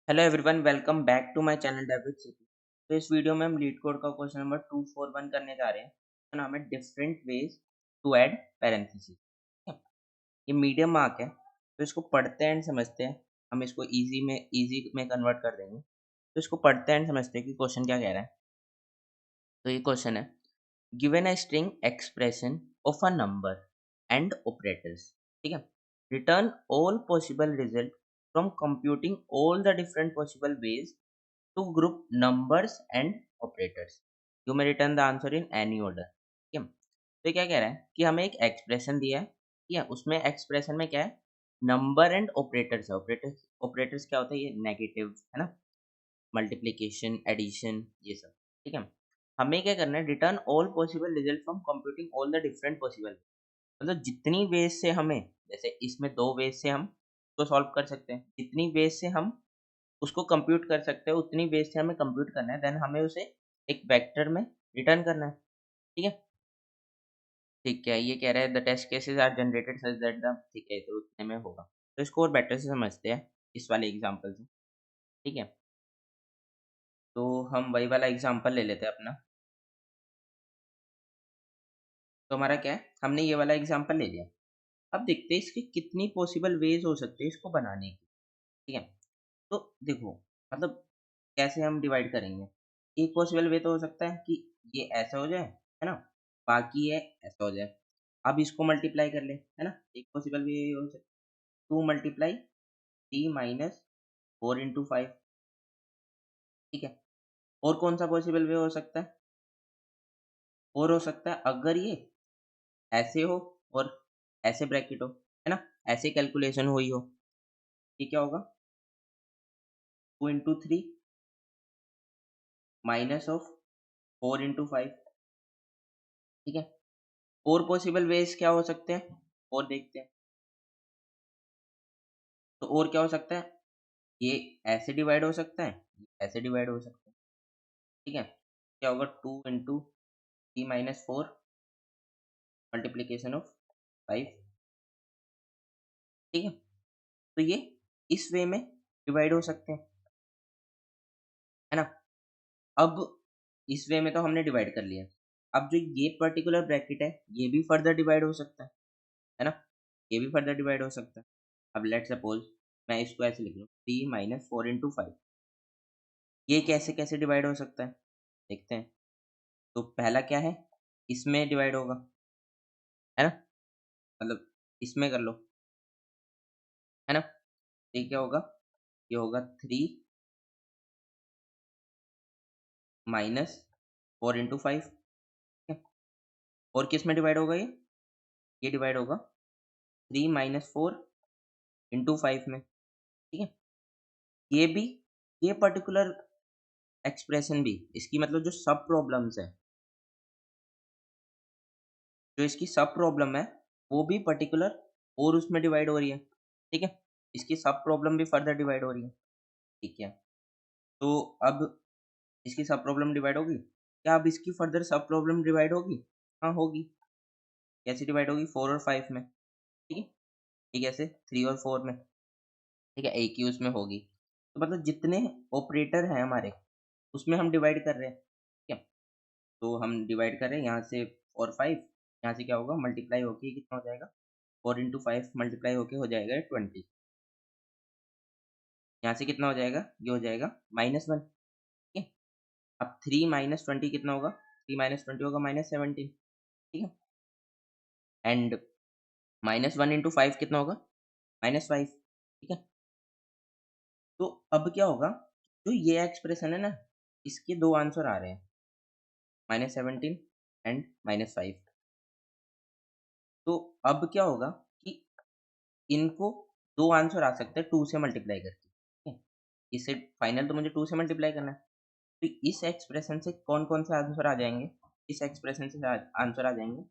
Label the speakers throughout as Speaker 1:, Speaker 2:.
Speaker 1: Hello everyone, welcome back to my channel David City. तो इस video में हम लीड कोड का क्वेश्चन नंबर 241 करने जा रहे हैं। तो नाम है different ways to add parenthesis. ये मीडियम मार्क है, तो इसको पढ़ते हैं एंड समझते हैं। हम इसको इजी में कन्वर्ट कर देंगे। तो इसको पढ़ते हैं एंड समझते हैं कि क्वेश्चन क्या कह रहा है। तो ये क्वेश्चन है, given a string expression of a number and operators. ठीक है, return all possible result from computing all the different possible ways to group numbers and operators. You may return the answer in any order. ठीक है, तो ये क्या कह रहा है कि हमें एक एक्सप्रेशन दिया है। ठीक है, उसमें एक्सप्रेशन में क्या है, नंबर एंड ऑपरेटर्स है। ऑपरेटर्स ऑपरेटर्स क्या होता है, ये नेगेटिव है ना, मल्टीप्लीकेशन, एडिशन, ये सब। ठीक है, हमें क्या करना है, return all possible result from computing all the different possible. मतलब जितनी वेज से हमें, जैसे इसमें दो वेज से हम उसको सॉल्व कर सकते हैं, जितनी वेज से हम उसको कंप्यूट कर सकते हैं, उतनी बेस से हमें कंप्यूट करना है, देन हमें उसे एक वेक्टर में रिटर्न करना है। ठीक है, ठीक है, ये कह रहा है the test cases are generated such that the, ठीक है, तो उतने में होगा। तो इसको और बेटर से समझते हैं इस वाले एग्जांपल से। ठीक है, तो हम वही वाला एग्जांपल ले लेते हैं अपना। तो हमारा क्या है, हमने ये वाला एग्जांपल ले लिया। अब देखते हैं इसकी कितनी पॉसिबल वेज हो सकती है इसको बनाने की। ठीक है, तो देखो, मतलब कैसे हम डिवाइड करेंगे। एक पॉसिबल वे तो हो सकता है कि ये ऐसा हो जाए, है ना, बाकी ये ऐसा हो जाए। अब इसको मल्टीप्लाई कर ले, है ना, एक पॉसिबल वे हो सकता है 2 × 3 - 4 × 5। ठीक है, और कौन सा पॉसिबल वे हो सकता है, और हो सकता है अगर ये ऐसे हो और ऐसे ब्रैकेट हो, है ना, ऐसे कैलकुलेशन हुई हो। ये क्या होगा, 2 × 3 माइनस ऑफ 4 × 5। ठीक है, और पॉसिबल वेज क्या हो सकते हैं, और देखते हैं। तो और क्या हो सकता है, ये ऐसे डिवाइड हो सकता है, ये ऐसे डिवाइड हो सकता है। ठीक है, क्या होगा, 2 × 3 - 4 मल्टीप्लीकेशन ऑफ 5। ठीक है, तो ये इस वे में डिवाइड हो सकते हैं, है ना। अब इस वे में तो हमने डिवाइड कर लिया। अब जो ये पर्टिकुलर ब्रैकेट है, ये भी फर्दर डिवाइड हो सकता है ना, ये भी फर्दर डिवाइड हो सकता है। अब लेट सपोज मैं इसको ऐसे लिख लूँ, 3 - 4 × 5। ये कैसे कैसे डिवाइड हो सकता है, देखते हैं। तो पहला क्या है, इसमें डिवाइड होगा, है ना, मतलब इसमें कर लो, है ना। ये क्या होगा, ये होगा 3 - 4 × 5। ठीक है, और किस में डिवाइड होगा ये डिवाइड होगा 3 - 4 × 5 में। ठीक है, ये भी, ये पर्टिकुलर एक्सप्रेशन भी, इसकी मतलब जो सब प्रॉब्लम्स है, जो इसकी सब प्रॉब्लम है, वो भी पर्टिकुलर और उसमें डिवाइड हो रही है। ठीक है, इसकी सब प्रॉब्लम भी फर्दर डिवाइड हो रही है। ठीक है, तो अब इसकी सब प्रॉब्लम डिवाइड होगी, क्या अब इसकी फर्दर सब प्रॉब्लम डिवाइड होगी, हाँ होगी। कैसे डिवाइड होगी, 4 और 5 में। ठीक है, ये कैसे, 3 और 4 में। ठीक है, एक ही उसमें होगी। तो मतलब जितने ऑपरेटर हैं हमारे, उसमें हम डिवाइड कर रहे हैं। ठीक है, तो हम डिवाइड कर रहे हैं यहाँ से 4 5, यहाँ से क्या होगा, मल्टीप्लाई होके ये कितना हो जाएगा, 4 × 5 मल्टीप्लाई होके हो जाएगा 20। यहाँ से कितना हो जाएगा, ये हो जाएगा -1। ठीक है, अब 3 - 20 कितना होगा, 3 - 20 होगा -17। ठीक है, एंड -1 × 5 कितना होगा, -5। ठीक है, तो अब क्या होगा, जो ये एक्सप्रेशन है ना, इसके दो आंसर आ रहे हैं, -17 एंड -5। तो अब क्या होगा कि इनको दो आंसर आ सकते हैं 2 से मल्टीप्लाई करके। ठीक है, इससे फाइनल तो मुझे 2 से मल्टीप्लाई करना है। तो इस एक्सप्रेशन से कौन-कौन से आंसर आ जाएँगे? इस एक्सप्रेशन से आंसर आ जाएँगे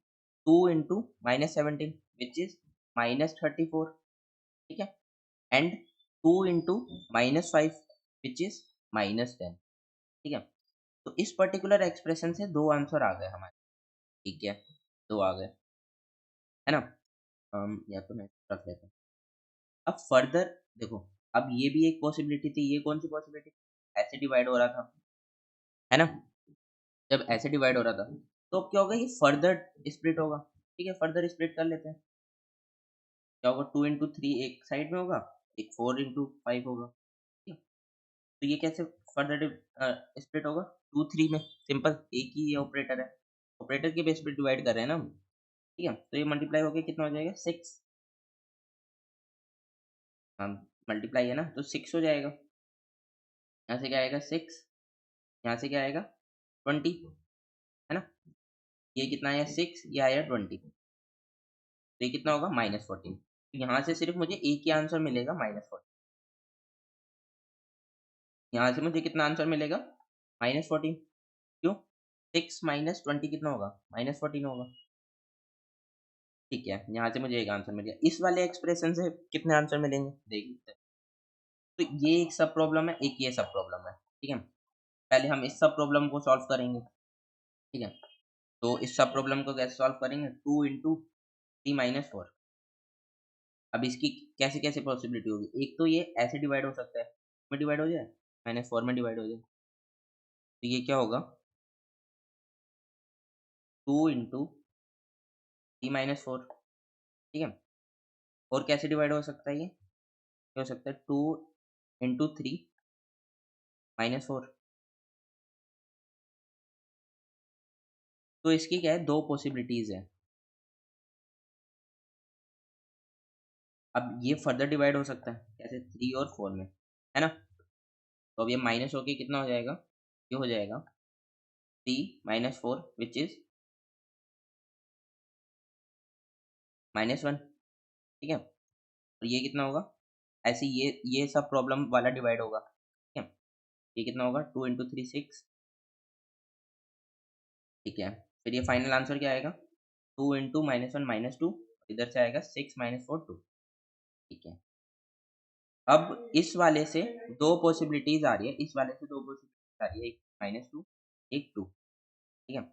Speaker 1: 2 इंटू -17 व्हिच इज़ -34। ठीक है? And 2 into -5 which is -10। ठीक है? तो इस पर्टिकुलर एक्सप्रेशन से 2 आंसर आ गए हमारे। ठीक है? 2 आ गए, है ना? या तो मैं रख लेता हूँ। अब फर्दर देखो, अब ये भी एक पॉसिबिलिटी थी, ये कौन सी पॉसिबिलिटी? ऐसे डिवाइड हो रहा था, है ना? जब ऐसे डिवाइड हो रहा था, तो अब क्या होगा, ये फर्दर स्प्लिट होगा। ठीक है, फर्दर स्प्लिट कर लेते हैं। क्या होगा, 2 into 3 एक साइड में होगा, एक 4 into 5 होगा। ठीक है, तो ये कैसे फर्दर स्प्लिट होगा? 2 3 में, सिंपल, एक ही ये ऑपरेटर है, ऑपरेटर के बेस पे डिवाइड कर रहे हैं ना हम। ठीक है, तो ये मल्टीप्लाई होके कितना हो जाएगा, 6। हम मल्टीप्लाई है ना, तो 6 हो जाएगा। यहाँ से क्या आएगा, 6, यहाँ से क्या आएगा, 20, है ना? ये कितना आया, 6, ये आया 20, तो ये कितना होगा, -14। तो यहाँ से सिर्फ मुझे एक ही आंसर मिलेगा, -14। यहाँ से मुझे कितना आंसर मिलेगा, -14। क्यों? 6 - 20 कितना होगा, -14 होगा। ठीक है, यहाँ से मुझे एक आंसर मिल गया। इस वाले एक्सप्रेशन से कितने आंसर मिलेंगे, देख लेते हैं। तो ये एक सब प्रॉब्लम है, एक ये सब प्रॉब्लम है। ठीक है, पहले हम इस सब प्रॉब्लम को सॉल्व करेंगे। ठीक है, तो इस सब प्रॉब्लम को कैसे सॉल्व करेंगे, 2 into 3 - 4। अब इसकी कैसे कैसे पॉसिबिलिटी होगी, एक तो ये ऐसे डिवाइड हो सकता है, में डिवाइड हो जाए, -4 में डिवाइड हो जाए, तो ये क्या होगा, 2 into 3 - 4। ठीक है, और कैसे डिवाइड हो सकता है, ये हो सकता है 2 into 3 - 4। तो इसकी क्या है, दो पॉसिबिलिटीज है। अब ये फर्दर डिवाइड हो सकता है, कैसे, 3 और 4 में, है ना? तो अब ये माइनस होके कितना हो जाएगा, ये हो जाएगा 3 - 4 विच इज -1। ठीक है, और ये कितना होगा, ऐसे ये सब प्रॉब्लम वाला डिवाइड होगा। ठीक है, ये कितना होगा, 2 into 3 6। ठीक है, फिर ये फाइनल आंसर क्या आएगा, 2 into -1 - 2, इधर से आएगा 6 - 4 2। ठीक है, अब इस वाले से दो पॉसिबिलिटीज आ रही है, इस वाले से दो पॉसिबिलिटीज आ रही है, एक -2, एक 2। ठीक है,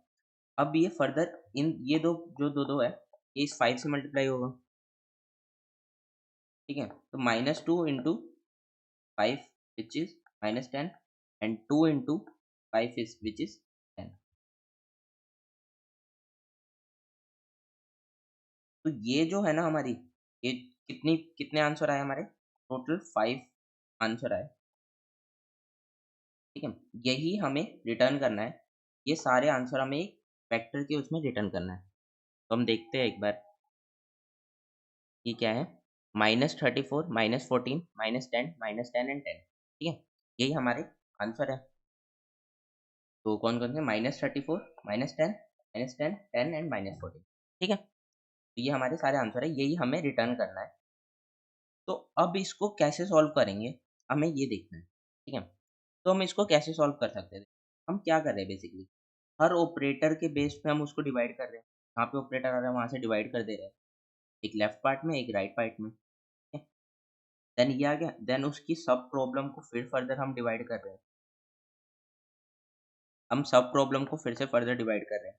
Speaker 1: अब ये फर्दर इन ये दो जो दो दो है, ये इस 5 से मल्टीप्लाई होगा। ठीक है, तो -2 into 5 which is -10, and 2 into 5 is which is 10। तो ये जो है ना हमारी, ये कितने आंसर आए हमारे, टोटल 5 आंसर आए। ठीक है, यही हमें रिटर्न करना है, ये सारे आंसर हमें एक वेक्टर के उसमें रिटर्न करना है। तो हम देखते हैं एक बार, ये क्या है, -34 -14 -10 -10 एंड 10। ठीक है, यही हमारे आंसर है। तो कौन कौन से, -34 -10 -10 10 एंड -14। ठीक है, तो ये हमारे सारे आंसर है, यही हमें रिटर्न करना है। तो अब इसको कैसे सॉल्व करेंगे, हमें ये देखना है। ठीक है, तो हम इसको कैसे सॉल्व कर सकते हैं, हम क्या कर रहे हैं बेसिकली, हर ऑपरेटर के बेस पे हम उसको डिवाइड कर रहे हैं। जहाँ पे ऑपरेटर आ रहा है वहां से डिवाइड कर दे रहे हैं, एक लेफ्ट पार्ट में, एक राइट पार्ट में। ठीक है, देन ये आ गया, देन उसकी सब प्रॉब्लम को फिर फर्दर हम डिवाइड कर रहे हैं, हम सब प्रॉब्लम को फिर से फर्दर डिवाइड कर रहे हैं,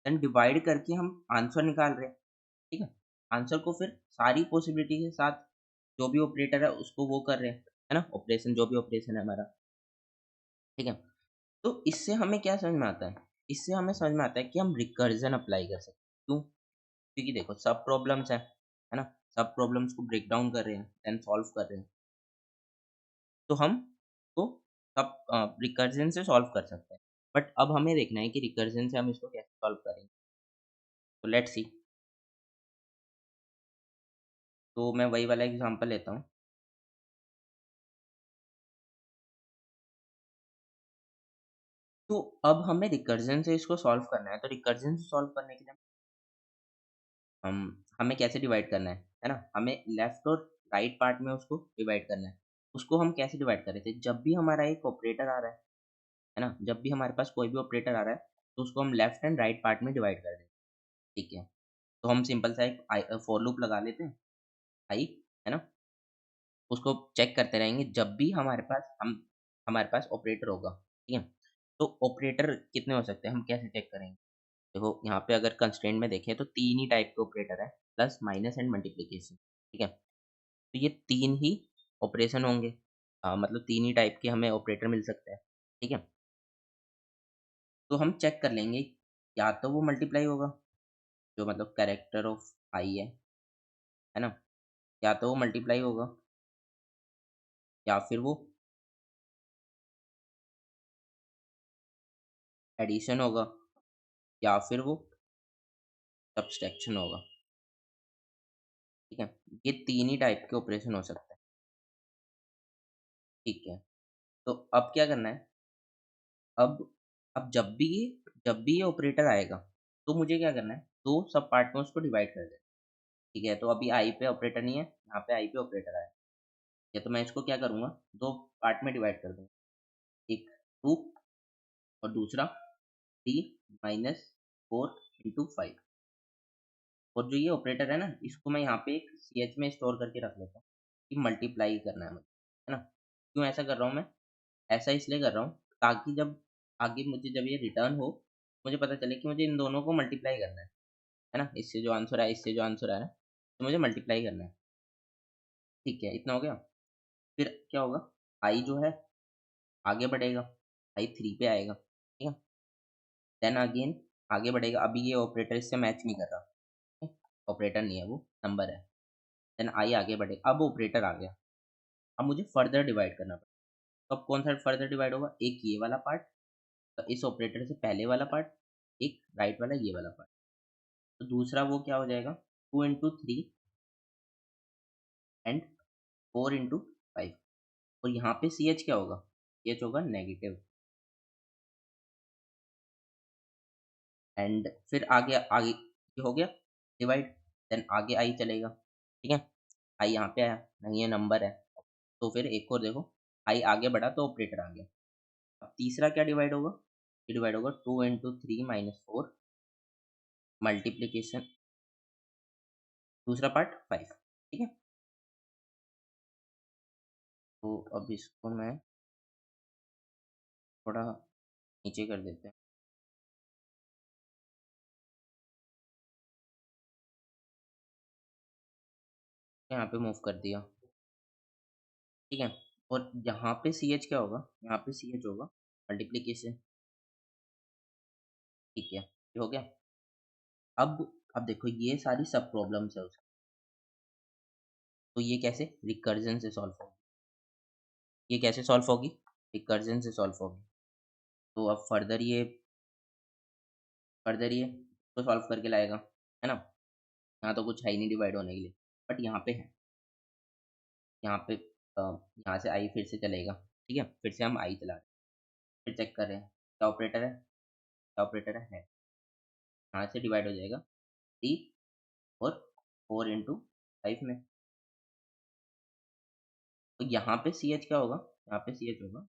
Speaker 1: देन डिवाइड करके हम आंसर निकाल रहे हैं। ठीक है, आंसर को फिर सारी पॉसिबिलिटी के साथ जो भी ऑपरेटर है उसको वो कर रहे हैं, है ना, ऑपरेशन, जो भी ऑपरेशन है हमारा। ठीक है, तो इससे हमें क्या समझ में आता है, इससे हमें समझ में आता है कि हम रिकर्जन अप्लाई कर सकते हैं। क्यों? क्योंकि देखो, सब प्रॉब्लम्स है ना, सब प्रॉब्लम्स को ब्रेक डाउन कर रहे हैं, देन सॉल्व कर रहे हैं, तो हम तो सब रिकर्जन से सॉल्व कर सकते हैं। बट अब हमें देखना है कि रिकर्जन से हम इसको कैसे सॉल्व करेंगे। तो लेट्स सी, तो मैं वही वाला एग्जांपल लेता हूँ। तो अब हमें रिकर्जन से इसको सॉल्व करना है, तो रिकर्जन से सॉल्व करने के लिए हम हमें कैसे डिवाइड करना है ना? हमें लेफ्ट और राइट पार्ट में उसको डिवाइड करना है। उसको हम कैसे डिवाइड कर रहे थे? जब भी हमारा एक ऑपरेटर आ रहा है ना? जब भी हमारे पास कोई भी ऑपरेटर आ रहा है, तो उसको हम लेफ्ट एंड राइट पार्ट में डिवाइड कर दें। ठीक है, तो हम सिंपल सा एक फॉर लूप लगा लेते हैं, आई, है ना? उसको चेक करते रहेंगे, जब भी हमारे पास ऑपरेटर होगा, ठीक है? तो ऑपरेटर कितने हो सकते हैं, हम कैसे चेक करेंगे? देखो, यहाँ पे अगर कंस्ट्रेंट में देखें तो 3 ही टाइप के ऑपरेटर है, प्लस, माइनस एंड मल्टीप्लिकेशन। ठीक है? तो ये 3 ही ऑपरेशन होंगे, मतलब 3 ही टाइप के हमें ऑपरेटर मिल सकते हैं, ठीक है? तो हम चेक कर लेंगे, या तो वो मल्टीप्लाई होगा, जो मतलब कैरेक्टर ऑफ आई है ना? या तो वो मल्टीप्लाई होगा, या फिर वो एडिशन होगा, या फिर वो सब्सट्रैक्शन होगा, ठीक है? ये 3 ही टाइप के ऑपरेशन हो सकते हैं, ठीक है? तो अब क्या करना है, अब जब भी ये ऑपरेटर आएगा, तो मुझे क्या करना है, 2 सब पार्ट में उसको डिवाइड कर देना है, ठीक है? तो अभी आई पे ऑपरेटर नहीं है, यहाँ पे आई पे ऑपरेटर आया, या तो मैं इसको क्या करूँगा, 2 पार्ट में डिवाइड कर दूँगा, एक 2 और दूसरा 3 माइनस 4 इंटू 5। और जो ये ऑपरेटर है ना, इसको मैं यहाँ पे एक सीएच में स्टोर करके रख लेता हूँ कि मल्टीप्लाई करना है मुझे, है ना? क्यों ऐसा कर रहा हूँ मैं? ऐसा इसलिए कर रहा हूँ ताकि जब आगे मुझे जब ये रिटर्न हो, मुझे पता चले कि मुझे इन दोनों को मल्टीप्लाई करना है ना? इससे जो आंसर आया, इससे जो आंसर आया, तो मुझे मल्टीप्लाई करना है, ठीक है? इतना हो गया। फिर क्या होगा, आई जो है आगे बढ़ेगा, आई 3 पे आएगा, ठीक है? देन अगेन आगे बढ़ेगा, अभी ये ऑपरेटर इससे मैच नहीं कर रहा, ठीक? ऑपरेटर नहीं है वो, नंबर है। देन आई आगे बढ़े, अब ऑपरेटर आ गया, अब मुझे फर्दर डिवाइड करना पड़ेगा। तो अब कौन सा फर्दर डिवाइड होगा, एक ये वाला पार्ट, तो इस ऑपरेटर से पहले वाला पार्ट, एक राइट वाला ये वाला पार्ट। तो दूसरा वो क्या हो जाएगा, 2 इंटू थ्री एंड 4 इंटू 5। और यहाँ पे सी एच क्या होगा, सी एच होगा नेगेटिव। एंड फिर आगे आगे ये हो गया डिवाइड, देन आगे आई चलेगा, ठीक है? आई यहाँ पे आया, नहीं ये नंबर है, तो फिर एक और देखो, आई आगे बढ़ा तो ऑपरेटर आ गया। अब तीसरा क्या डिवाइड होगा, ये डिवाइड होगा 2 इंटू थ्री माइनस 4 मल्टीप्लीकेशन, दूसरा पार्ट 5, ठीक है? तो अब इसको मैं थोड़ा नीचे कर देते हैं, यहाँ पे मूव कर दिया, ठीक है? और यहाँ पे सी एच क्या होगा, यहाँ पे सी एच होगा मल्टीप्लीकेशन, ठीक है? ये हो गया। अब देखो ये सारी सब प्रॉब्लम्स है उसकी, तो ये कैसे रिकर्जन से सॉल्व होगी, ये कैसे सॉल्व होगी, रिकर्जन से सॉल्व होगी। तो अब फर्दर ये तो सॉल्व करके लाएगा, है ना? यहाँ तो कुछ है ही नहीं डिवाइड होने के लिए, बट यहाँ पे है, यहाँ पे यहाँ से आई फिर से चलेगा, ठीक है? फिर से हम आई चला रहे हैं, फिर चेक कर रहे हैं क्या ऑपरेटर है, क्या ऑपरेटर है, यहाँ से डिवाइड हो जाएगा 3 और 4 इंटू 5 में। तो यहाँ पे सी एच क्या होगा, यहाँ पे सी एच होगा,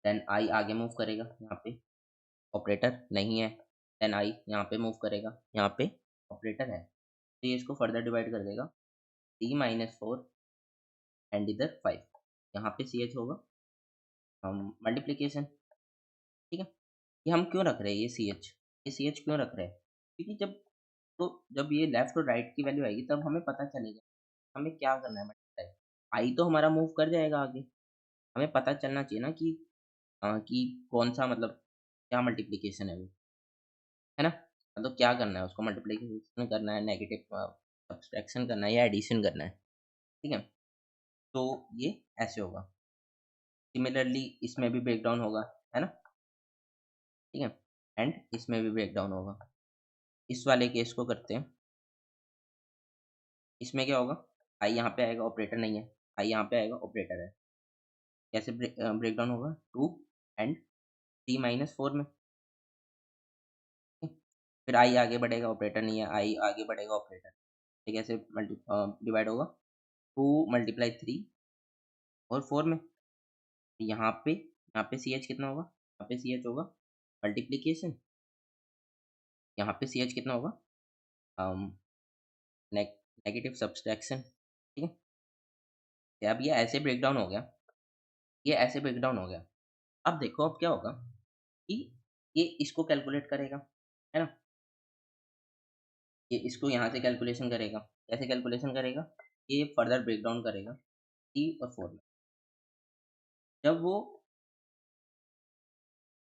Speaker 1: देन आई आगे मूव करेगा, यहाँ पे ऑपरेटर नहीं है, देन आई यहाँ पे मूव करेगा, यहाँ पे ऑपरेटर है, तो ये इसको फर्दर डिवाइड कर देगा, 3 माइनस 4 एंड इधर 5, यहाँ पे सी एच होगा, हम मल्टीप्लीकेशन, ठीक है? ये हम क्यों रख रहे हैं ये सी एच क्यों रख रहे हैं, क्योंकि जब ये लेफ्ट और राइट की वैल्यू आएगी तब हमें पता चलेगा हमें क्या करना है मल्टीप्लाई। आई तो हमारा मूव कर जाएगा आगे, हमें पता चलना चाहिए ना कि कौन सा मतलब क्या मल्टीप्लिकेशन है वो, है ना? मतलब क्या करना है उसको, मल्टीप्लिकेशन करना है, नेगेटिव सब्सट्रैक्शन करना है या एडिशन करना है, ठीक है? तो ये ऐसे होगा। सिमिलरली इसमें भी ब्रेक डाउन होगा, है ना? ठीक है? एंड इसमें भी ब्रेक डाउन होगा। इस वाले केस को करते हैं, इसमें क्या होगा, आई यहाँ पे आएगा, ऑपरेटर नहीं है, आई यहाँ पे आएगा, ऑपरेटर है। कैसे ब्रेक डाउन होगा, 2 एंड 3 माइनस 4 में, ठीक? फिर आई आगे बढ़ेगा, ऑपरेटर नहीं है, आई आगे बढ़ेगा, ऑपरेटर, ठीक है? कैसे डिवाइड होगा, 2 मल्टीप्लाई 3 और 4 में। यहाँ पे सी एच कितना होगा, यहाँ पे सी एच होगा मल्टीप्लीकेशन, यहाँ पे सी एच कितना होगा, नेगेटिव सब्सट्रैक्शन, ठीक है? अब ये ऐसे ब्रेक डाउन हो गया, ये ऐसे ब्रेक डाउन हो गया। अब देखो अब क्या होगा कि ये इसको कैलकुलेट करेगा, है ना? ये इसको यहाँ से कैलकुलेशन करेगा, कैसे कैलकुलेशन करेगा, ये फर्दर ब्रेक डाउन करेगा 3 और 4 में। जब वो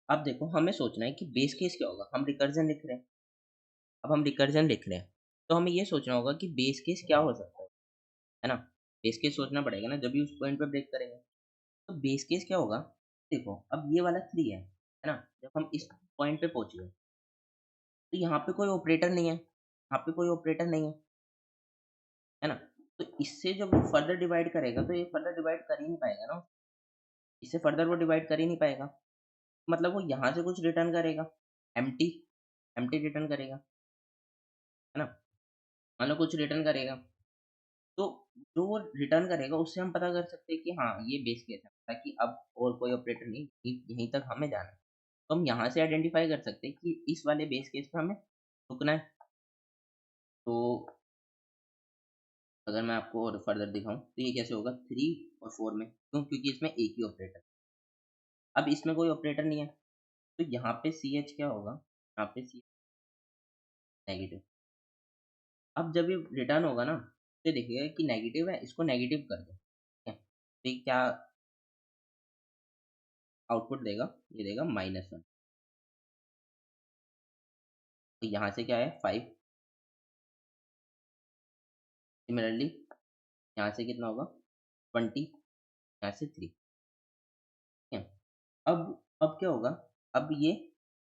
Speaker 1: अब देखो हमें सोचना है कि बेस केस क्या होगा? हम रिकर्जन लिख रहे हैं। अब हम रिकर्जन लिख रहे हैं, तो हमें ये सोचना होगा कि बेस केस क्या हो सकता है ना? बेस केस सोचना पड़ेगा ना, जब भी उस पॉइंट पे ब्रेक करेंगे। तो बेस केस क्या होगा? देखो, अब ये वाला 3 है ना? जब हम इस पॉइंट पे पहुँच गए, तो यहाँ पे कोई ऑपरेटर नहीं है, यहाँ पे कोई ऑपरेटर नहीं है ना? तो इससे जब वो फर्दर डिवाइड करेगा, तो ये फर्दर डिवाइड कर ही नहीं पाएगा ना, इससे फर्दर वो डिवाइड कर ही नहीं पाएगा। मतलब वो यहाँ से कुछ रिटर्न करेगा, एम्प्टी एम्प्टी रिटर्न करेगा, है ना? मतलब कुछ रिटर्न करेगा। तो जो वो रिटर्न करेगा उससे हम पता कर सकते हैं कि हाँ, ये बेस केस है, ताकि अब और कोई ऑपरेटर नहीं, यहीं तक हमें जाना है। तो हम यहाँ से आइडेंटिफ़ाई कर सकते हैं कि इस वाले बेस केस पे हमें रुकना है। तो अगर मैं आपको और फर्दर दिखाऊँ, तो ये कैसे होगा 3 और 4 में, क्यों? क्योंकि इसमें एक ही ऑपरेटर, अब इसमें कोई ऑपरेटर नहीं है, तो यहाँ पे CH क्या होगा? यहाँ पे CH नेगेटिव। अब जब ये रिटर्न होगा ना, तो ये देखिएगा कि नेगेटिव है, इसको नेगेटिव कर दो, ठीक है? तो ये क्या आउटपुट देगा? ये देगा -1। तो यहाँ से क्या है 5, सिमिलरली यहाँ से कितना होगा 20, यहाँ से 3, ठीक है? अब क्या होगा? अब ये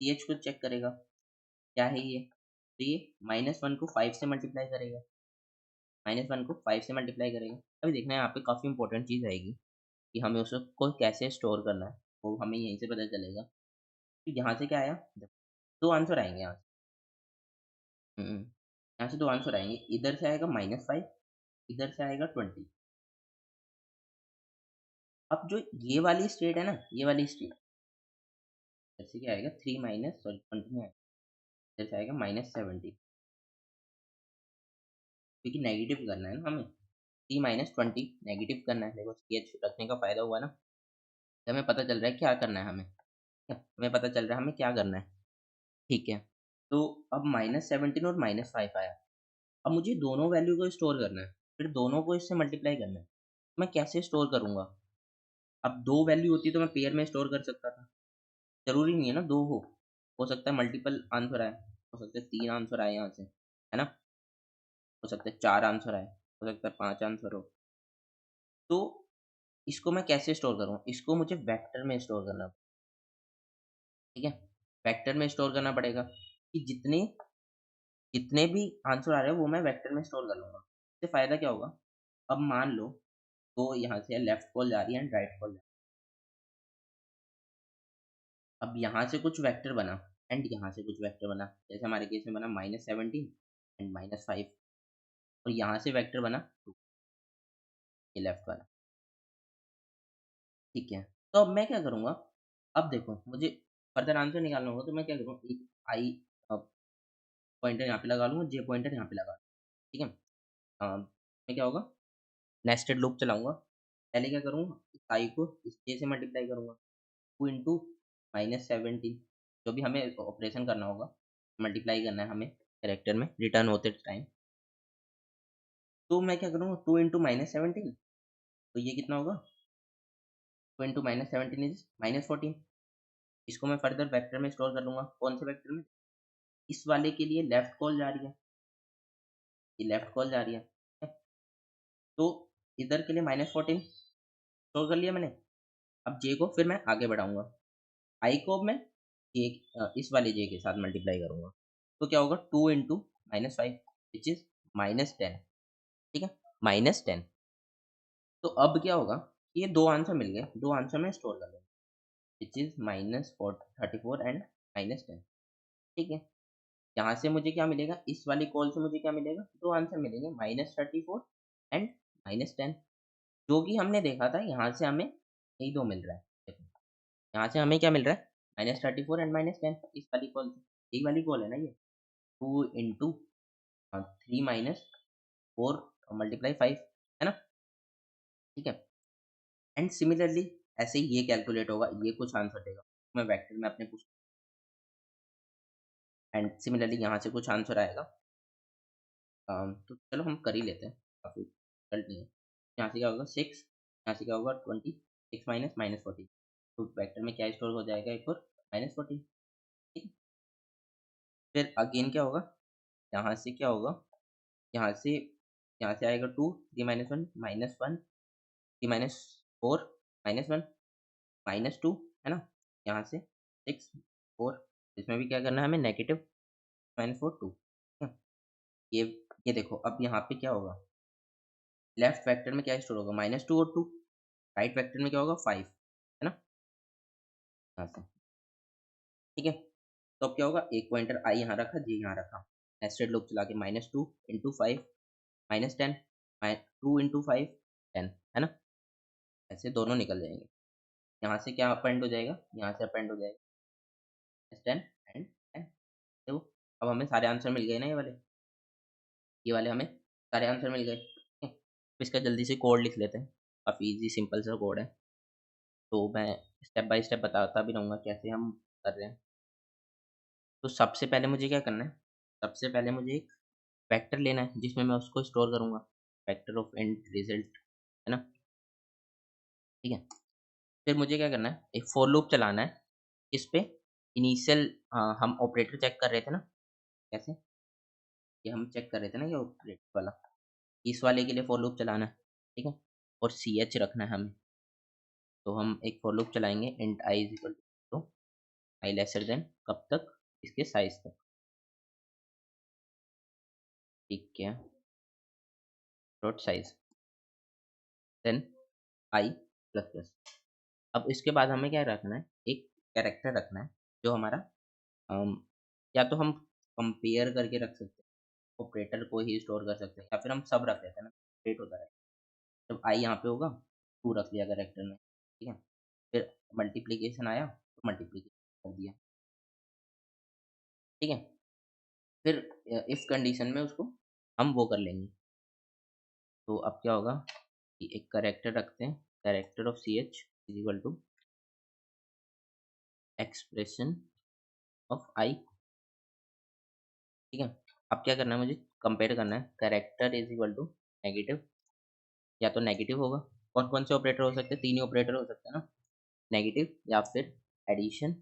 Speaker 1: CH को चेक करेगा, क्या है ये? तो ये -1 को 5 से मल्टीप्लाई करेगा, -1 को 5 से मल्टीप्लाई करेगा। अभी देखना यहाँ पे काफ़ी इंपॉर्टेंट चीज़ आएगी कि हमें उसको कैसे स्टोर करना है, वो हमें यहीं से पता चलेगा। तो यहाँ से क्या आया? 2 आंसर आएँगे यहाँ से। यहाँ से 2 आंसर आएँगे, इधर से आएगा -5, इधर से आएगा 20। अब जो ये वाली स्टेट है ना, ये वाली स्टेट, इधर से क्या आएगा 3 माइनस सॉरी 20 नहीं आएगा, इधर से आएगा -70, क्योंकि नेगेटिव करना है ना हमें। 3 - 20 नेगेटिव करना है। देखो CH रखने का फ़ायदा हुआ ना, तो हमें पता चल रहा है क्या करना है हमें, ठीक है? हमें पता चल रहा है हमें क्या करना है, ठीक है? तो अब -17 और -5 आया। अब मुझे दोनों वैल्यू को स्टोर करना है, फिर दोनों को इससे मल्टीप्लाई करना है। मैं कैसे स्टोर करूँगा? अब 2 वैल्यू होती तो मैं पेयर में स्टोर कर सकता था। ज़रूरी नहीं है ना 2 हो सकता है मल्टीपल आंसर आए, हो सकता है 3 आंसर आए यहाँ से, है ना? हो सकता है 4 आंसर आए, हो सकता है 5 आंसर हो। तो इसको मैं कैसे स्टोर करूँ? इसको मुझे वेक्टर में स्टोर करना, ठीक है? वेक्टर में स्टोर करना पड़ेगा कि जितने जितने भी आंसर आ रहे हैं वो मैं वेक्टर में स्टोर कर लूँगा। इससे फ़ायदा क्या होगा? अब मान लो 2 यहाँ से लेफ्ट कॉल जा रही है एंड राइट कॉल जा रही है। अब यहाँ से कुछ वेक्टर बना एंड यहाँ से कुछ वेक्टर बना। जैसे हमारे केस में बना -17 एंड -5 और यहाँ से वेक्टर बना 2, ये लेफ्ट वाला, ठीक है? तो अब मैं क्या करूँगा? अब देखो मुझे फर्दर आंसर निकालना होगा, तो मैं क्या करूँ? एक आई अ, पॉइंटर यहाँ पे लगा लूँगा, जे पॉइंटर यहाँ पे लगा, ठीक है? मैं क्या होगा? नेस्टेड लूप चलाऊँगा। पहले क्या करूँगा? इस आई को इस जे से मल्टीप्लाई करूँगा, 2 इंटू -17, जो भी हमें ऑपरेशन करना होगा, मल्टीप्लाई करना है हमें कैरेक्टर में रिटर्न होते टाइम। तो मैं क्या करूँगा? 2 इंटू -17, तो ये कितना होगा? 2 इंटू -17 इज़ -14। इसको मैं फर्दर वेक्टर में स्टोर कर लूँगा। कौन से वेक्टर में? इस वाले के लिए लेफ्ट कॉल जा रही है, ये लेफ्ट कॉल जा रही है, ठीक है? तो इधर के लिए -14 स्टोर कर लिया मैंने। अब जे को फिर मैं आगे बढ़ाऊँगा। आई को अब मैं जे इस वाले जे के साथ मल्टीप्लाई करूँगा। तो क्या होगा? 2 इंटू -5 व्हिच इज़ -10, ठीक है? -10। तो अब क्या होगा? ये 2 आंसर मिल गए, 2 आंसर मैं स्टोर कर लूँगा व्हिच इज़ -34 एंड -10, ठीक है? यहाँ से मुझे क्या मिलेगा? इस वाली कॉल से मुझे क्या मिलेगा? 2 आंसर मिलेंगे -34 एंड -10, जो कि हमने देखा था यहाँ से हमें यही 2 मिल रहा है। देखो, यहाँ से हमें क्या मिल रहा है? -34 एंड -10 इस वाली कॉल से। यही वाली कॉल है ना ये? 2 इंटू 3 -4 मल्टीप्लाई 5, है ना? ठीक है? एंड सिमिलरली ऐसे ही ये कैलकुलेट होगा, ये कुछ आंसर देगा। मैं वेक्टर में अपने कुछ एंड सिमिलरली यहाँ से कुछ आंसर आएगा। तो चलो हम कर ही लेते हैं काफ़ी रिजल्ट नहीं है। यहाँ से क्या होगा 6, यहाँ से क्या होगा 20, 6 माइनस -40, तो वेक्टर में क्या स्टोर हो जाएगा एक और -40, ठीक है। फिर अगेन क्या होगा, यहाँ से क्या होगा, यहाँ से यहाँ से आएगा 2, 3 माइनस 1 -1, 3 माइनस 4 -1 -2, है ना। यहाँ से 6 4, इसमें भी क्या करना है हमें, नेगेटिव -4 2, ठीक है। ये ये देखो अब यहाँ पे क्या होगा, लेफ्ट वेक्टर में क्या स्टोर होगा, -2 और 2, राइट वेक्टर में क्या होगा 5, है ना, यहाँ से, ठीक है। तो अब क्या होगा, एक पॉइंटर आई यहाँ रखा, जी यहाँ रखा, नेस्टेड लूप चला के -2 × 5 -10, 2 × 5 10, है ना, ऐसे दोनों निकल जाएंगे। यहाँ से क्या अपेंड हो जाएगा, यहाँ से अपेंड हो जाएगा 10 एंड 10। देखो अब हमें सारे आंसर मिल गए ना, ये वाले हमें सारे आंसर मिल गए, ठीक है। तो इसका जल्दी से कोड लिख लेते हैं, काफ़ी इजी सिंपल सा कोड है, तो मैं स्टेप बाय स्टेप बताता भी रहूँगा कैसे हम कर रहे हैं। तो सबसे पहले मुझे क्या करना है, सबसे पहले मुझे एक वेक्टर लेना है जिसमें मैं उसको स्टोर करूँगा, वेक्टर ऑफ इंट रिजल्ट, है ना, ठीक है। फिर मुझे क्या करना है, एक फॉर लूप चलाना है, इस पे इनिशियल हम ऑपरेटर चेक कर रहे थे ना, कैसे, ये हम चेक कर रहे थे ना ये ऑपरेटर वाला, इस वाले के लिए फॉर लूप चलाना है, ठीक है, और सी एच रखना है हमें। तो हम एक फॉर लूप चलाएंगे int I is equal to I lesser than, कब तक, इसके साइज तक, ठीक है, dot size then I plus plus. अब इसके बाद हमें क्या रखना है, एक कैरेक्टर रखना है जो हमारा अम, या तो हम कंपेयर करके रख सकते हैं, ऑपरेटर को ही स्टोर कर सकते हैं, या फिर हम सब रख लेते हैं ना, क्रिएट होता है। जब आई यहाँ पे होगा 2 रख लिया कैरेक्टर में, ठीक है। फिर मल्टीप्लिकेशन आया तो मल्टीप्लिकेशन कर दिया, ठीक है। फिर इफ कंडीशन में उसको हम वो कर लेंगे। तो अब क्या होगा कि एक कैरेक्टर रखते हैं, character of C H is equal to expression of I, ठीक है। अब क्या करना है, मुझे कंपेयर करना है, character is equal to negative, या तो नेगेटिव होगा, कौन कौन से ऑपरेटर हो सकते हैं, 3 ही ऑपरेटर हो सकते हैं ना, नेगेटिव या फिर एडिशन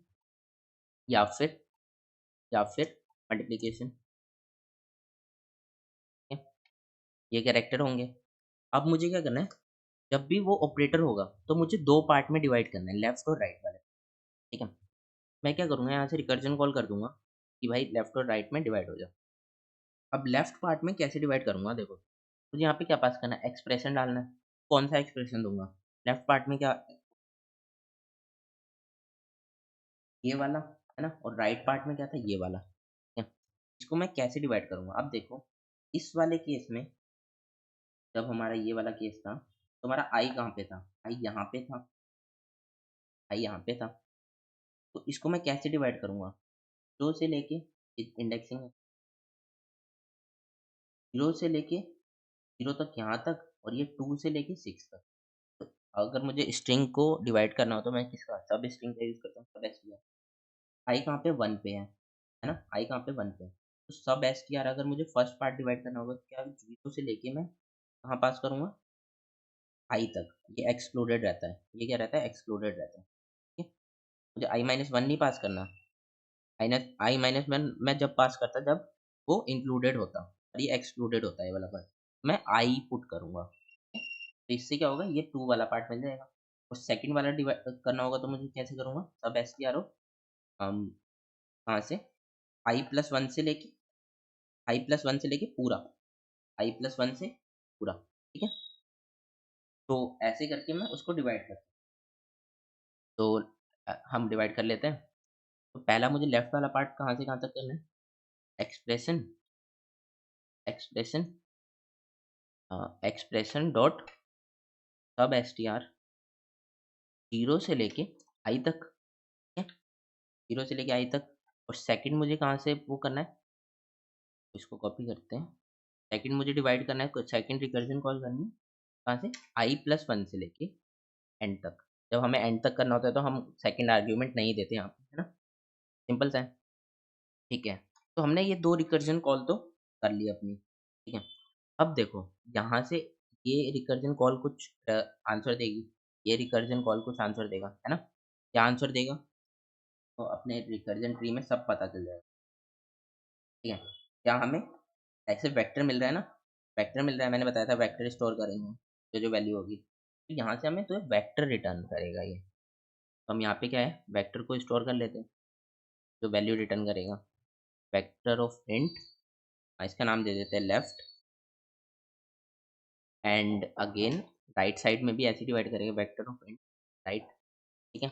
Speaker 1: या फिर मल्टीप्लिकेशन, ठीक है। ये कैरेक्टर होंगे। अब मुझे क्या करना है, जब भी वो ऑपरेटर होगा तो मुझे 2 पार्ट में डिवाइड करना है, लेफ्ट और राइट वाले, ठीक है। मैं क्या करूँगा, यहाँ से रिकर्जन कॉल कर दूंगा कि भाई लेफ्ट और राइट में डिवाइड हो जाओ। अब लेफ्ट पार्ट में कैसे डिवाइड करूँगा, देखो मुझे यहाँ पे क्या पास करना है, एक्सप्रेशन डालना है, कौन सा एक्सप्रेशन दूंगा, लेफ्ट पार्ट में क्या, ये वाला, है ना, और राइट पार्ट में क्या था, ये वाला, ठीक है। इसको मैं कैसे डिवाइड करूँगा, अब देखो इस वाले केस में, जब हमारा ये वाला केस था तो हमारा आई कहाँ पे था, आई यहाँ पे था, आई यहाँ पे था। तो इसको मैं कैसे डिवाइड करूँगा, 0 से लेके इंडेक्सिंग 0 से लेके 0 तक यहाँ तक, और ये 2 से लेके 6 तक। तो अगर मुझे स्ट्रिंग को डिवाइड करना हो तो मैं किसका, सब स्ट्रिंग का यूज़ करता हूँ, सब एसटीआर। आई कहाँ पे 1 पे है ना, आई कहाँ पे 1 पे है। तो सब एसटीआर अगर मुझे फर्स्ट पार्ट डिवाइड करना होगा तो क्या 0 से लेके मैं कहाँ पास करूँगा, आई तक, ये एक्सक्लूडेड रहता है, ये क्या रहता है, एक्सक्लूडेड रहता है, ठीक है। मुझे i-1 नहीं पास करना, i-1 मैं जब पास करता जब वो इंक्लूडेड होता, और ये एक्सक्लूडेड होता है ये वाला पार्ट, मैं आई पुट करूँगा, ठीक है। तो इससे क्या होगा, ये 2 वाला पार्ट मिल जाएगा। और सेकंड वाला डिवाइड करना होगा तो मुझे कैसे करूँगा, सब एसटीआर हो कहाँ से, i+1 से लेके i+1 से लेके पूरा, i+1 से पूरा, ठीक है। तो ऐसे करके मैं उसको डिवाइड करता हूँ। तो हम डिवाइड कर लेते हैं। तो पहला मुझे लेफ्ट वाला पार्ट कहाँ से कहाँ तक करना है, एक्सप्रेशन एक्सप्रेशन एक्सप्रेशन डॉट सब एसटीआर 0 से लेके आई तक, ठीक है, 0 से लेके आई तक। और सेकंड मुझे कहाँ से वो करना है, इसको कॉपी करते हैं, सेकंड मुझे डिवाइड करना है, सेकंड रिकर्जन कॉल करनी है, कहाँ से, i+1 से लेके एंड तक। जब हमें एंड तक करना होता है तो हम सेकंड आर्ग्यूमेंट नहीं देते यहाँ पे, है ना, सिंपल सा है, ठीक है। तो हमने ये 2 रिकर्जन कॉल तो कर ली अपनी, ठीक है। अब देखो यहाँ से ये रिकर्जन कॉल कुछ आंसर देगी, ये रिकर्जन कॉल कुछ आंसर देगा, है ना? क्या आंसर देगा? तो अपने रिकर्जन ट्री में सब पता चल जाएगा, ठीक है? क्या हमें ऐसे वेक्टर मिल रहा है ना, वेक्टर मिल रहा है, मैंने बताया था वेक्टर स्टोर करेंगे, जो वैल्यू होगी। तो यहाँ से हमें तो वेक्टर रिटर्न करेगा ये। तो हम यहाँ पे क्या है, वेक्टर को स्टोर कर लेते हैं, जो वैल्यू रिटर्न करेगा। वेक्टर ऑफ इंट, इसका नाम दे देते हैं left, and again right side में भी ऐसे डिवाइड करेंगे, वेक्टर ऑफ इंट राइट, ठीक है?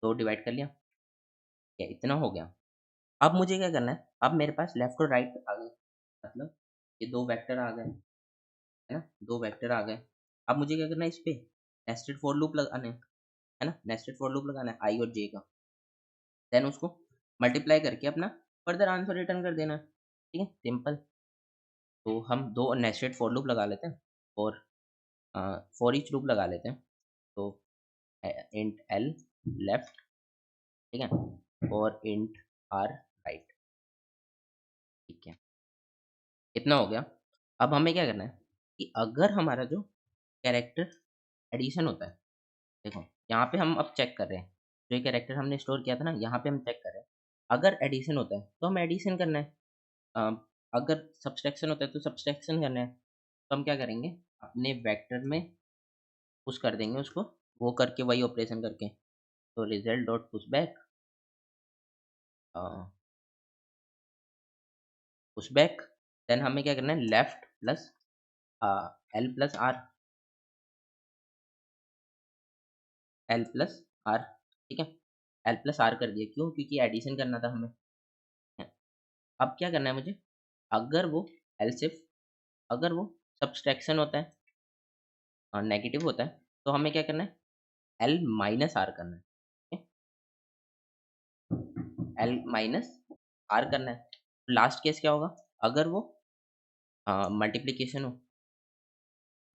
Speaker 1: तो डिवाइड कर लिया, क्या इतना हो गया। अब मुझे क्या करना है, अब मेरे पास लेफ्ट और राइट आ गए, मतलब ये दो वेक्टर आ गए, है ना? दो वेक्टर आ गए। अब मुझे क्या करना है, इस पे नेस्टेड फॉर लूप लगाना है ना? नेस्टेड फॉर लूप लगाना है आई और जे का, देन उसको मल्टीप्लाई करके अपना फर्दर आंसर रिटर्न कर देना है, ठीक है? सिंपल। तो हम दो नेस्टेड फॉर लूप लगा लेते हैं, और फॉर ईच लूप लगा लेते हैं। तो इंट एल लेफ्ट, ठीक है, और इंट आर राइट, ठीक है? इतना हो गया। अब हमें क्या करना है कि अगर हमारा जो कैरेक्टर एडिशन होता है, देखो यहाँ पे हम अब चेक कर रहे हैं, जो ये कैरेक्टर हमने स्टोर किया था ना, यहाँ पे हम चेक कर रहे हैं, अगर एडिशन होता है तो हम एडिशन करना है, अ, अगर सब्सट्रैक्शन होता है तो सब्सट्रैक्शन करना है। तो हम क्या करेंगे, अपने वेक्टर में पुश कर देंगे उसको, वो करके वही ऑपरेशन करके। तो result dot push back, push back, then हमें क्या करना है, left plus L plus R, L plus R, ठीक है? एल प्लस आर कर दिया, क्यों? क्योंकि एडिशन करना था हमें। अब क्या करना है मुझे, अगर वो एलसिफ, अगर वो सब्सट्रैक्शन होता है और नेगेटिव होता है, तो हमें क्या करना है, एल माइनस आर करना है, ठीक है? एल माइनस आर करना है। लास्ट केस क्या होगा, अगर वो मल्टीप्लीकेशन हो,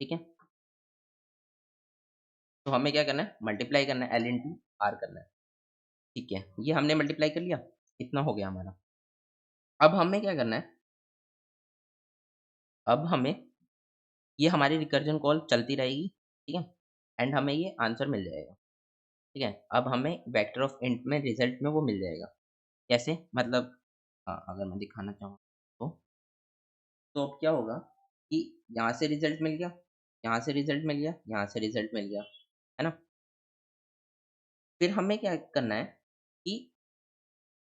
Speaker 1: ठीक है? तो हमें क्या करना है, मल्टीप्लाई करना है, एल इंटू आर करना है, ठीक है? ये हमने मल्टीप्लाई कर लिया, इतना हो गया हमारा। अब हमें क्या करना है, अब हमें ये हमारी रिकर्जन कॉल चलती रहेगी, ठीक है? एंड हमें ये आंसर मिल जाएगा, ठीक है? अब हमें वेक्टर ऑफ इंट में रिजल्ट में वो मिल जाएगा। कैसे? मतलब अगर मैं दिखाना चाहूँ तो अब क्या होगा कि यहाँ से रिजल्ट मिल गया, यहाँ से रिजल्ट मिल गया, यहाँ से रिजल्ट मिल गया, है ना? फिर हमें क्या करना है कि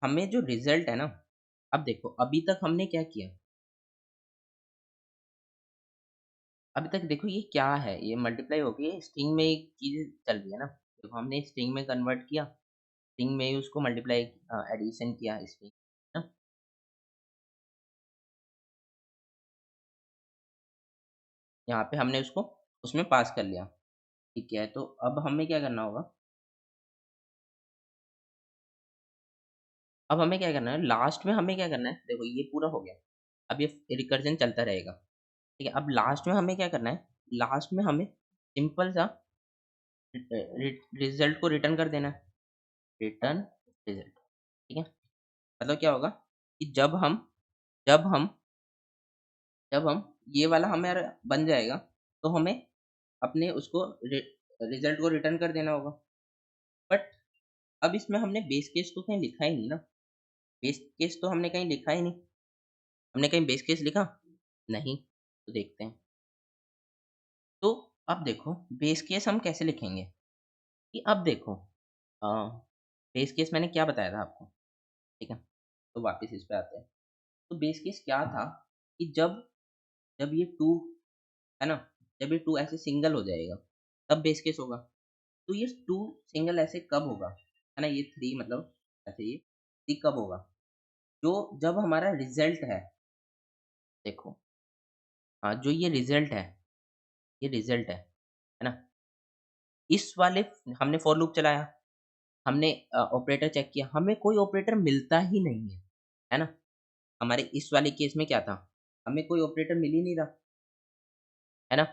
Speaker 1: हमें जो रिजल्ट है ना, अब देखो अभी तक हमने क्या किया, अभी तक देखो ये क्या है, ये मल्टीप्लाई हो गई, स्ट्रिंग में एक चीज़ चल रही है ना। देखो हमने स्ट्रिंग में कन्वर्ट किया, स्ट्रिंग में ही उसको मल्टीप्लाई एडिशन किया इसमें, है ना? यहाँ पे हमने उसको उसमें पास कर लिया, ठीक है? तो अब हमें क्या करना होगा, अब हमें क्या करना है, लास्ट में हमें क्या करना है, देखो ये पूरा हो गया, अब ये रिकर्जन चलता रहेगा, ठीक है? अब लास्ट में हमें क्या करना है, लास्ट में हमें सिंपल सा रिजल्ट को रिटर्न कर देना है, रिटर्न रिजल्ट, ठीक है? मतलब क्या होगा कि जब हम जब हम ये वाला हमारा बन जाएगा, तो हमें अपने उसको रिजल्ट को रिटर्न कर देना होगा। बट अब इसमें हमने बेस केस तो कहीं लिखा ही नहीं ना, बेस केस तो हमने कहीं लिखा ही नहीं, हमने कहीं बेस केस लिखा नहीं। तो देखते हैं, तो अब देखो बेस केस हम कैसे लिखेंगे, कि अब देखो बेस केस मैंने क्या बताया था आपको, ठीक है? तो वापस इस पे आते हैं। तो बेस केस क्या था कि जब जब ये टू, है ना, जब ये टू ऐसे सिंगल हो जाएगा, तब बेस केस होगा। तो ये टू सिंगल ऐसे कब होगा, है ना? ये थ्री मतलब ऐसे ये थ्री कब होगा, जो जब हमारा रिजल्ट है, देखो हाँ, जो ये रिजल्ट है, ये रिजल्ट है ना? इस वाले हमने फॉर लूप चलाया, हमने ऑपरेटर चेक किया, हमें कोई ऑपरेटर मिलता ही नहीं है ना? हमारे इस वाले केस में क्या था, हमें कोई ऑपरेटर मिल ही नहीं रहा, है ना?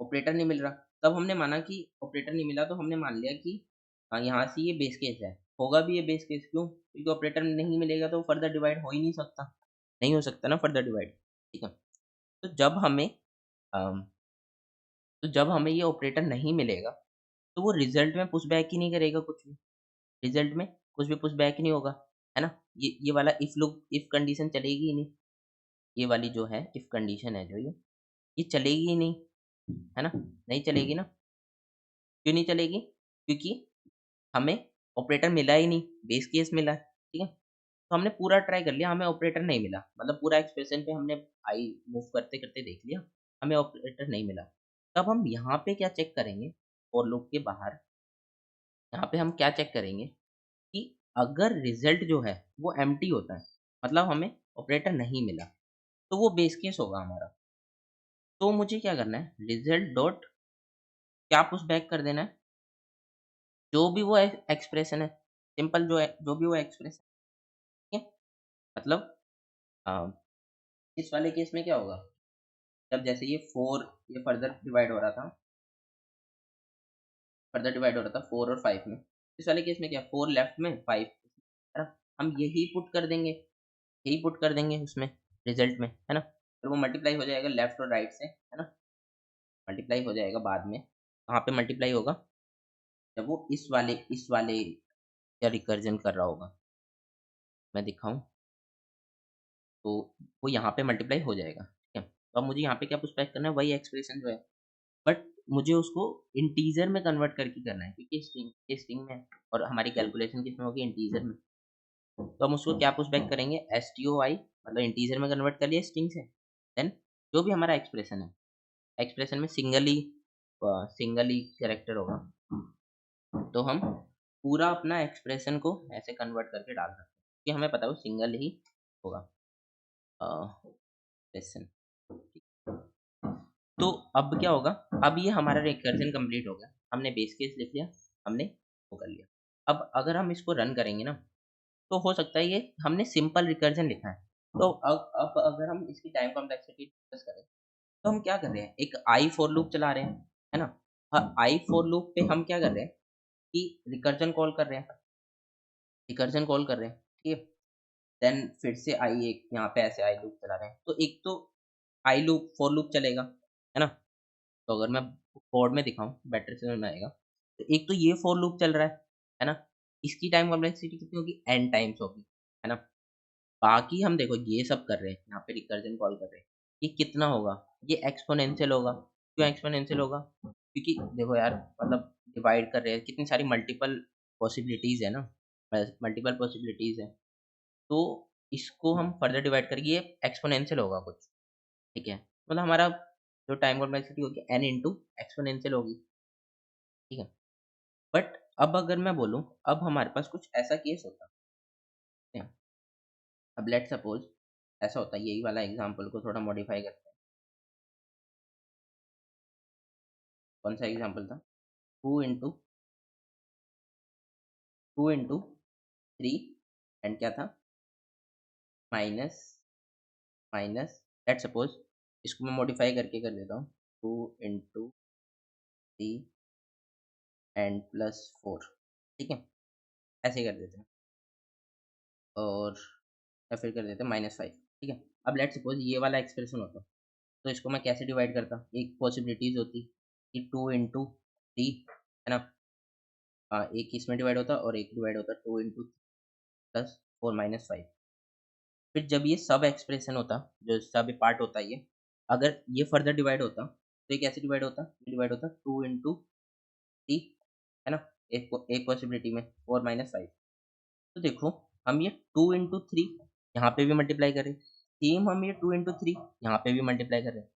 Speaker 1: ऑपरेटर नहीं मिल रहा, तब हमने माना कि ऑपरेटर नहीं मिला, तो हमने मान लिया कि यहाँ से ये बेस केस है, होगा भी ये बेस केस, क्यों? क्योंकि ऑपरेटर नहीं मिलेगा तो फर्दर डिवाइड हो ही नहीं सकता, नहीं हो सकता ना फर्दर डिवाइड, ठीक है? तो जब हमें तो जब हमें ये ऑपरेटर नहीं मिलेगा, तो वो रिज़ल्ट में पुश बैक ही नहीं करेगा कुछ भी। रिज़ल्ट में कुछ भी पुश बैक ही नहीं होगा, है ना? ये वाला इफ कंडीशन चलेगी ही नहीं। ये वाली जो है इफ कंडीशन है जो ये चलेगी ही नहीं, है ना? नहीं चलेगी ना? क्यों नहीं चलेगी? क्योंकि हमें ऑपरेटर मिला ही नहीं, बेस केस मिला है, ठीक है? तो हमने पूरा ट्राई कर लिया, हमें ऑपरेटर नहीं मिला। मतलब पूरा एक्सप्रेशन पे हमने आई मूव करते-करते देख लिया, हमें ऑपरेटर नहीं मिला। तब हम यहाँ पे क्या चेक करेंगे, फॉर लूप के बाहर, यहाँ पे हम क्या चेक करेंगे कि अगर रिज़ल्ट जो है वो एम्प्टी होता है, मतलब हमें ऑपरेटर नहीं मिला, तो वो बेस केस होगा हमारा। तो मुझे क्या करना है, रिज़ल्ट डॉट क्या पुश बैक कर देना है, जो भी वो एक्सप्रेशन है, सिंपल जो भी वो एक्सप्रेशन, ठीक है? मतलब अ, इस वाले केस में क्या होगा, जब जैसे ये 4 ये फर्दर डिवाइड हो रहा था 4 और 5 में। इस वाले केस में क्या 4 लेफ्ट में 5, है ना? हम यही पुट कर देंगे उसमें रिज़ल्ट में, है ना? फिर वो मल्टीप्लाई हो जाएगा लेफ्ट और राइट से, है ना? मल्टीप्लाई हो जाएगा बाद में। कहाँ पे मल्टीप्लाई होगा? जब वो इस वाले या रिकर्जन कर रहा होगा। मैं दिखाऊँ? तो वो यहाँ पे मल्टीप्लाई हो जाएगा, ठीक है? तो अब मुझे यहाँ पे क्या पुश बैक करना है, वही एक्सप्रेशन जो है, बट मुझे उसको इंटीजर में कन्वर्ट करके करना है, क्योंकि स्ट्रिंग में है और हमारी कैलकुलेशन किसमें होगी, इंटीजर में। तो हम उसको क्या पुश बैक करेंगे, STOI, मतलब इंटीजर में कन्वर्ट कर लिया स्ट्रिंग से। देन जो भी हमारा एक्सप्रेशन है, एक्सप्रेशन में सिंगल ही कैरेक्टर होगा, तो हम पूरा अपना एक्सप्रेशन को ऐसे कन्वर्ट करके डाल सकते हैं, क्योंकि हमें पता है वो सिंगल ही होगा एक्सप्रेशन। तो अब क्या होगा, अब ये हमारा रिकर्जन कंप्लीट हो गया, हमने बेस केस लिख लिया, हमने वो कर लिया। अब अगर हम इसको रन करेंगे ना, तो हो सकता है ये हमने सिंपल रिकर्जन लिखा है, तो अब अगर हम इसकी टाइम कॉम्प्लेक्सिटी डिस्कस करें, तो हम क्या कर रहे हैं, एक आई फॉर लूप चला रहे हैं, है ना? आई फॉर लूप पे हम क्या कर रहे हैं कि रिकर्जन कॉल कर रहे हैं, ठीक है? देन फिर से आई एक यहाँ पे ऐसे आई लूप चला रहे हैं, तो एक तो आई लूप फॉर लूप चलेगा, है ना? तो अगर मैं कोड में दिखाऊँ बेटर समझ में आएगा। तो एक तो ये फॉर लूप चल रहा है ना? इसकी टाइम कॉम्प्लेक्सिटी कितनी होगी? n टाइम्स होगी, है ना? बाकी हम देखो ये सब कर रहे हैं, यहाँ पे रिकर्जन कॉल कर रहे हैं। ये कितना होगा? ये एक्स्पोनेंशियल होगा। क्यों एक्स्पोनेंशियल होगा? क्योंकि देखो यार, मतलब डिवाइड कर रहे हैं, कितनी सारी मल्टीपल पॉसिबिलिटीज़ है ना, मल्टीपल पॉसिबिलिटीज़ है। तो इसको हम फर्दर डिवाइड करेंगे, ये एक्स्पोनेंशियल होगा कुछ, ठीक है? मतलब हमारा जो टाइम कॉम्प्लेक्सिटी होगी n इंटू एक्स्पोनेंशियल होगी, ठीक है? बट अब अगर मैं बोलूँ, अब हमारे पास कुछ ऐसा केस होता है, अब लेट्स सपोज़ ऐसा होता है, यही वाला एग्ज़ाम्पल को थोड़ा मॉडिफ़ाई करते हैं। कौन सा एग्ज़ाम्पल था? 2 इंटू 2 इंटू 3 एंड क्या था? माइनस माइनस लेट्स सपोज़ इसको मैं मॉडिफ़ाई करके कर देता हूँ, 2 इंटू 3 एंड प्लस 4, ठीक है? ऐसे कर देते हैं और या फिर कर देते हैं -5, ठीक है? अब लेट्स सपोज़ ये वाला एक्सप्रेशन होता, तो इसको मैं कैसे डिवाइड करता? एक पॉसिबिलिटीज़ होती कि 2 इंटू 3, है ना? एक इसमें डिवाइड होता और एक डिवाइड होता 2 इंटू प्लस 4 -5। फिर जब ये सब एक्सप्रेशन होता, जो सब पार्ट होता है ये, अगर ये फर्दर डिवाइड होता, तो ये कैसे डिवाइड होता? ये डिवाइड होता 2 इंटू 3, है ना? एक पॉसिबिलिटी में 4 -5। तो देखो, हम ये 2 इंटू 3 यहाँ पे भी मल्टीप्लाई करें, सेम हम ये 2 इंटू 3 यहाँ पे भी मल्टीप्लाई कर रहे हैं।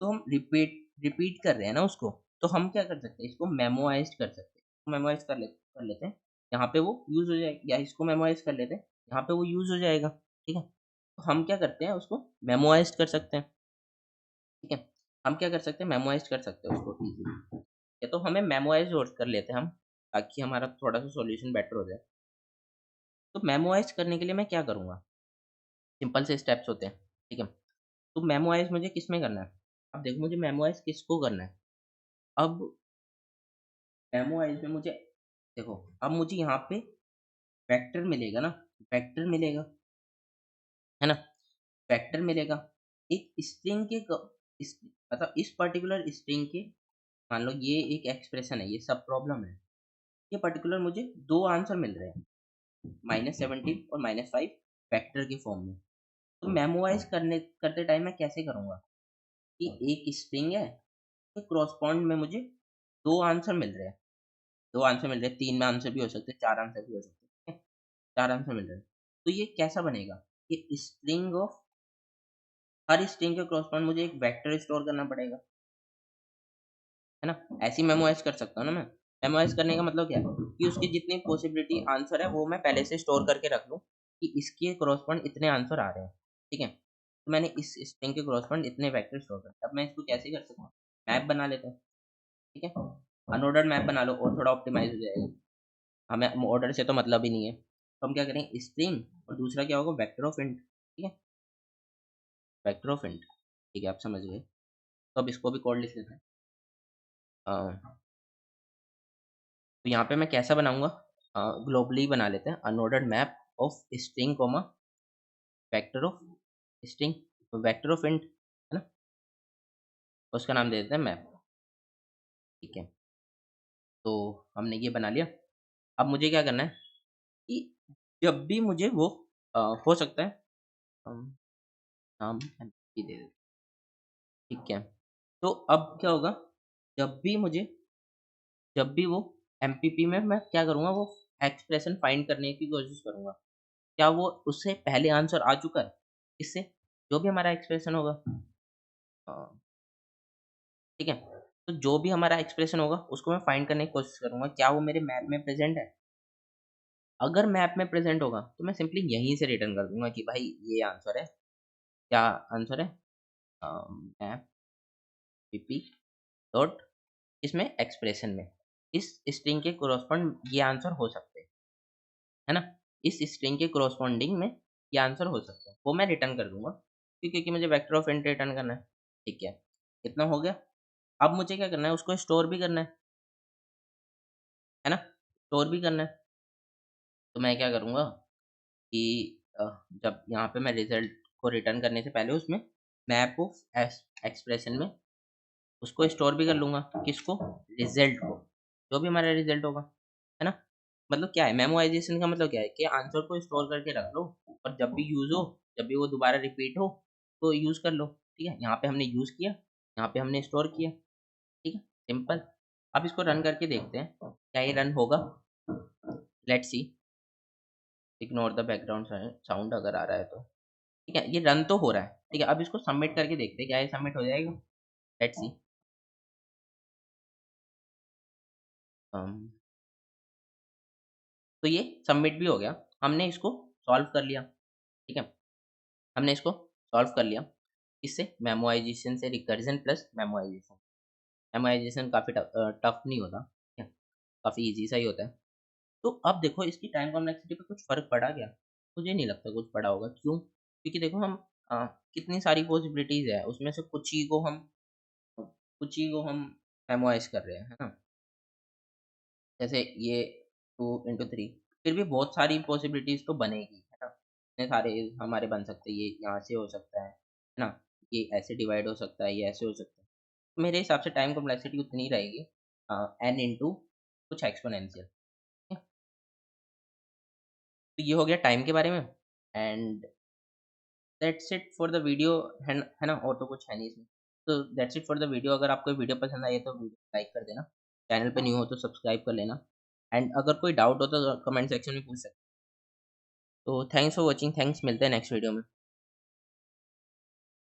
Speaker 1: तो हम रिपीट कर रहे हैं ना उसको, तो हम क्या कर सकते हैं, इसको मेमोराइज़ कर सकते हैं। मेमोराइज़ कर लेते हैं, यहाँ पे वो यूज़ हो जाएगा, या इसको मेमोराइज़ कर लेते हैं, यहाँ पे वो यूज़ हो जाएगा, ठीक है? तो हम क्या करते हैं, उसको मेमोराइज़ कर सकते हैं, ठीक है? हम क्या कर सकते हैं, मेमोराइज़ कर सकते हैं उसको ईज़िली। या तो हमें मेमोराइज़ और कर लेते हैं हम, ताकि हमारा थोड़ा-सा सॉल्यूशन बेटर हो जाए। तो मेमोराइज़ करने के लिए मैं क्या करूँगा? सिंपल से स्टेप्स होते हैं, ठीक है? तो मेमोराइज़ मुझे किसमें करना है? अब देखो मुझे मेमोराइज़ किसको करना है? अब मेमोराइज़ में मुझे देखो, अब मुझे यहाँ पे वेक्टर मिलेगा ना, वेक्टर मिलेगा, है ना? वेक्टर मिलेगा। एक स्ट्रिंग के क इस मतलब इस पर्टिकुलर स्ट्रिंग के मान लो ये एक एक्सप्रेशन है, ये सब प्रॉब्लम है, ये पर्टिकुलर मुझे 2 आंसर मिल रहे हैं, -17 और -5 वेक्टर के फॉर्म में। तो मेमोराइज़ करते टाइम मैं कैसे करूँगा कि एक स्ट्रिंग है, तो कॉरस्पॉन्ड में मुझे 2 आंसर मिल रहे हैं, 2 आंसर मिल रहे हैं, 3 में आंसर भी हो सकते हैं, 4 आंसर भी हो सकते हैं, ठीक है? 4 आंसर मिल रहे हैं। तो ये कैसा बनेगा? ये स्ट्रिंग ऑफ हर स्ट्रिंग के कॉरस्पॉन्ड मुझे एक वेक्टर स्टोर करना पड़ेगा, है ना? ऐसे ही मेमोराइज़ कर सकता हूँ ना मैं। मेमोराइज़ करने का मतलब क्या है कि उसकी जितनी पॉसिबिलिटी आंसर है वो मैं पहले से स्टोर करके रख लूँ कि इसके कॉरस्पॉन्ड इतने आंसर आ रहे हैं, ठीक है? तो मैंने इस स्ट्रिंग के कॉरस्पॉन्ड इतने वेक्टर स्टोर कर, अब मैं इसको कैसे कर सकता हूँ? मैप बना लेता हूँ, ठीक है? अनऑर्डर्ड मैप बना लो और थोड़ा ऑप्टिमाइज़ हो जाएगा। हमें ऑर्डर से तो मतलब ही नहीं है। तो हम क्या करेंगे, स्ट्रिंग और दूसरा क्या होगा, वेक्टर ऑफ इंट, ठीक है? वेक्टर ऑफ इंट, ठीक है, आप समझ गए। तो अब इसको भी कोड लिख लेते हैं। अ, तो यहाँ पे मैं कैसा बनाऊँगा, ग्लोबली बना लेते हैं, unordered map of string comma vector of string, vector of int, है ना? उसका नाम दे देते हैं मैप, ठीक है? तो हमने ये बना लिया। अब मुझे क्या करना है कि जब भी मुझे वो हो सकता है, हम नाम एमपी दे देते, ठीक है? तो अब क्या होगा, जब भी मुझे जब भी वो एमपीपी में मैं क्या करूँगा, वो एक्सप्रेशन फाइंड करने की कोशिश करूँगा। क्या वो उससे पहले आंसर आ चुका है? इससे जो भी हमारा एक्सप्रेशन होगा, अ, ठीक है? तो जो भी हमारा एक्सप्रेशन होगा उसको मैं फाइंड करने की कोशिश करूँगा, क्या वो मेरे मैप में प्रेज़ेंट है? अगर मैप में प्रेज़ेंट होगा तो मैं सिंपली यहीं से रिटर्न कर दूँगा कि भाई ये आंसर है। क्या आंसर है? मैप पीपी डॉट, इसमें एक्सप्रेशन में इस स्ट्रिंग के कॉरस्पॉन्ड ये आंसर हो सकते हैं, है ना? इस स्ट्रिंग के कॉरस्पॉन्डिंग में ये आंसर हो सकते हैं, वो मैं रिटर्न कर दूँगा, क्यों? क्योंकि मुझे वेक्टर ऑफ इंट रिटर्न करना है, ठीक है? इतना हो गया। अब मुझे क्या करना है, उसको स्टोर भी करना है ना? स्टोर भी करना है। तो मैं क्या करूँगा कि अ, जब यहाँ पे मैं रिज़ल्ट को रिटर्न करने से पहले उसमें मैप ऑफ एक्सप्रेशन में उसको स्टोर भी कर लूँगा। किसको? रिज़ल्ट को, जो भी हमारा रिज़ल्ट होगा, है ना? मतलब क्या है, मेमोराइज़ेशन का मतलब क्या है कि आंसर को स्टोर करके रख लो और जब भी यूज़ हो, जब भी वो दोबारा रिपीट हो, तो यूज़ कर लो, ठीक है? यहाँ पे हमने यूज़ किया, यहाँ पे हमने स्टोर किया, ठीक है? सिंपल। अब इसको रन करके देखते हैं, क्या ये रन होगा? Let's see, ignore the background sound अगर आ रहा है तो। ठीक है, ये रन तो हो रहा है, ठीक है? अब इसको सबमिट करके देखते हैं, क्या ये सबमिट हो जाएगा? Let's see. अम तो ये सबमिट भी हो गया। हमने इसको सॉल्व कर लिया, ठीक है? हमने इसको सॉल्व कर लिया। किससे? मेमोराइज़ेशन से, रिकर्जन प्लस मेमोराइज़ेशन। मेमोराइज़ेशन काफ़ी टफ नहीं होता, ठीक है? काफ़ी ईज़ी सा ही होता है। तो अब देखो इसकी टाइम कॉम्प्लेक्सिटी पे कुछ फ़र्क पड़ा क्या? मुझे नहीं लगता कुछ पड़ा होगा, क्यों? क्योंकि देखो हम कितनी सारी पॉसिबिलिटीज़ है, उसमें से कुछ ही को हम मेमोराइज़ कर रहे हैं, है ना? जैसे ये 2 इंटू 3, फिर भी बहुत सारी पॉसिबिलिटीज़ तो बनेगी, है ना? इतने सारे हमारे बन सकते हैं, ये यहाँ से हो सकता है ना? ये ऐसे डिवाइड हो सकता है, ये ऐसे हो सकता है। तो मेरे हिसाब से टाइम कॉम्प्लेक्सिटी उतनी ही रहेगी, n इंटू कुछ एक्स्पोनेंशियल, ठीक है? तो ये हो गया टाइम के बारे में, and that's it for the video, है ना? और तो कुछ है नहीं इसमें। तो that's it for the video. अगर आपको वीडियो पसंद आई है तो वीडियो लाइक कर देना, चैनल पे न्यू हो तो सब्सक्राइब कर लेना, एंड अगर कोई डाउट हो तो कमेंट सेक्शन में पूछ सकते हो। तो थैंक्स फॉर वॉचिंग, थैंक्स, मिलते हैं नेक्स्ट वीडियो में।